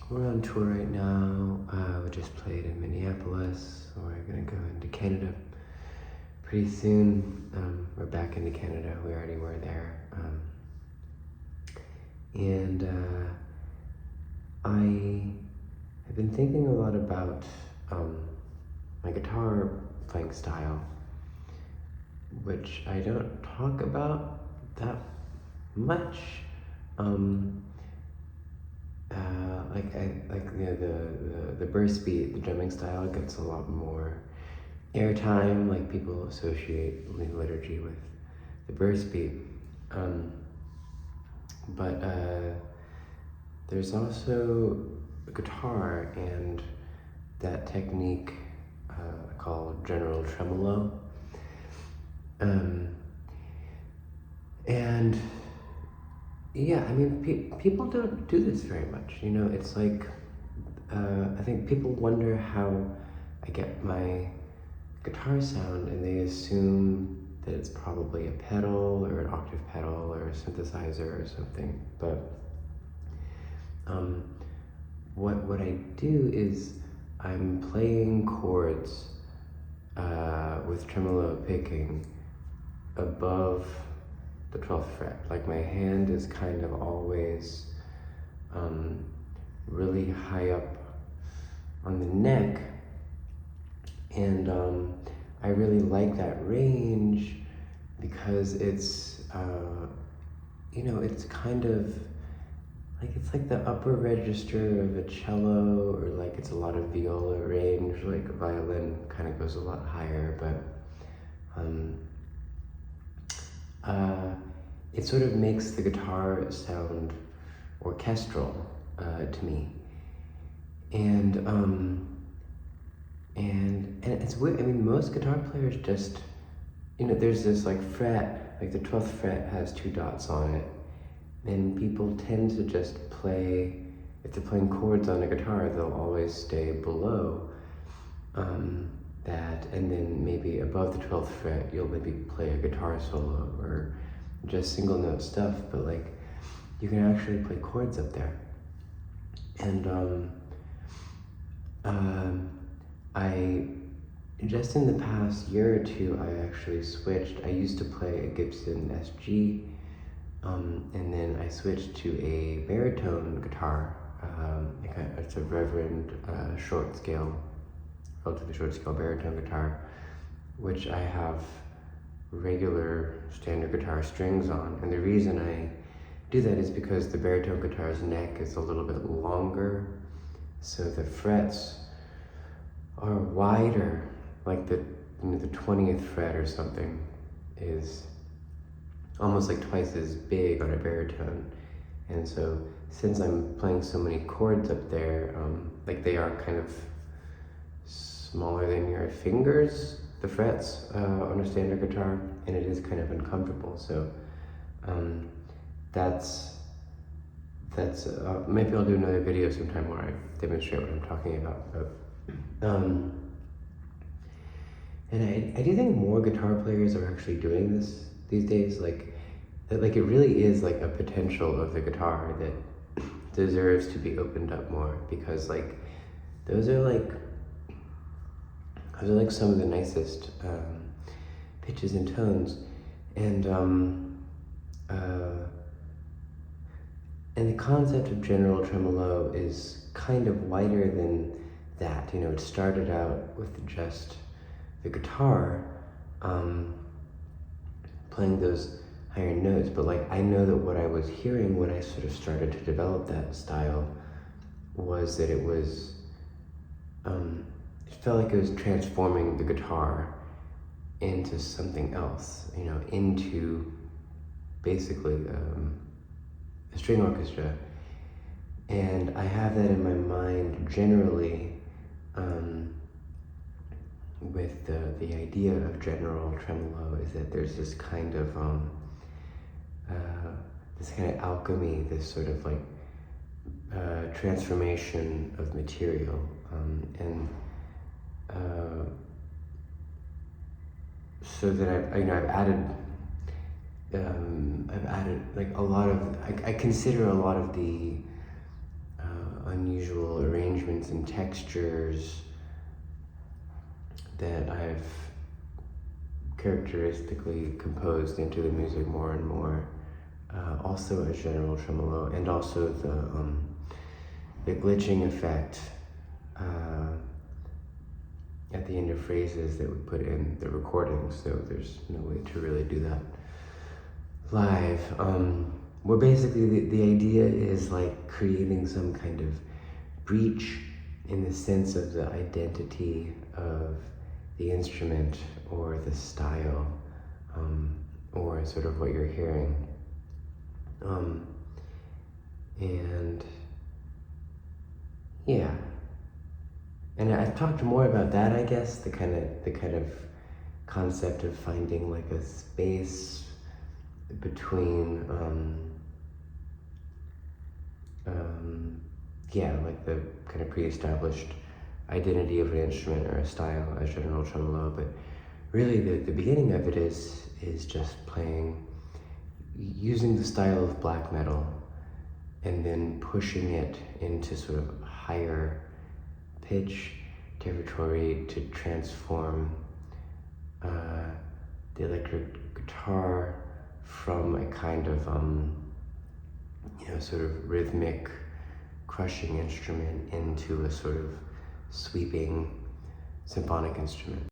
we're on tour right now. We just played in Minneapolis. We're gonna go into Canada pretty soon. We're back into Canada. We already were there. And I have been thinking a lot about my guitar playing style, which I don't talk about that much. The burst beat, the drumming style gets a lot more airtime. Like, people associate liturgy with the burst beat. But there's also a guitar and that technique called general tremolo. And yeah, I mean, people don't do this very much. You know, it's like, I think people wonder how I get my guitar sound, and they assume that it's probably a pedal or an octave pedal or a synthesizer or something. But what I do is I'm playing chords with tremolo picking above the 12th fret. Like, my hand is kind of always really high up on the neck, and I really like that range because it's you know, it's kind of like, it's like the upper register of a cello, or like it's a lot of viola range. Like a violin kind of goes a lot higher, but it sort of makes the guitar sound orchestral to me. And it's weird. I mean, most guitar players just, you know, there's this like fret, like the 12th fret has 2 dots on it, and people tend to just play, if they're playing chords on a guitar, they'll always stay below that, and then maybe above the 12th fret, you'll maybe play a guitar solo or just single note stuff, but like, you can actually play chords up there. And I, just in the past year or two, I actually switched. I used to play a Gibson SG, and then I switched to a baritone guitar. It's a relatively short scale baritone guitar, which I have regular standard guitar strings on. And the reason I do that is because the baritone guitar's neck is a little bit longer, so the frets are wider. Like the 20th fret or something is almost like twice as big on a baritone. And so, since I'm playing so many chords up there, like, they are kind of smaller than your fingers, the frets on a standard guitar, and it is kind of uncomfortable. So that's maybe I'll do another video sometime where I demonstrate what I'm talking about. But and I do think more guitar players are actually doing this these days. Like it really is like a potential of the guitar that deserves to be opened up more, because like those are like some of the nicest pitches and tones, and the concept of general tremolo is kind of wider than that. You know, it started out with just the guitar playing those higher notes, but like, I know that what I was hearing when I sort of started to develop that style was that it was it felt like it was transforming the guitar into something else, you know, into basically a string orchestra. And I have that in my mind generally with the idea of general tremolo, is that there's this kind of alchemy, this sort of like transformation of material, so that I've added like a lot of, I consider a lot of the unusual arrangements and textures that I've characteristically composed into the music more and more. Also a general tremolo, and also the glitching effect at the end of phrases that we put in the recording, so there's no way to really do that live. Where basically the idea is like creating some kind of breach in the sense of the identity of the instrument or the style, or sort of what you're hearing. And yeah, and I've talked more about that, I guess, the kind of concept of finding like a space between like the kind of pre-established identity of an instrument or a style as general tremolo, but really the beginning of it is just playing, using the style of black metal and then pushing it into sort of higher pitch territory to transform the electric guitar from a kind of sort of rhythmic crushing instrument into a sort of sweeping symphonic instrument.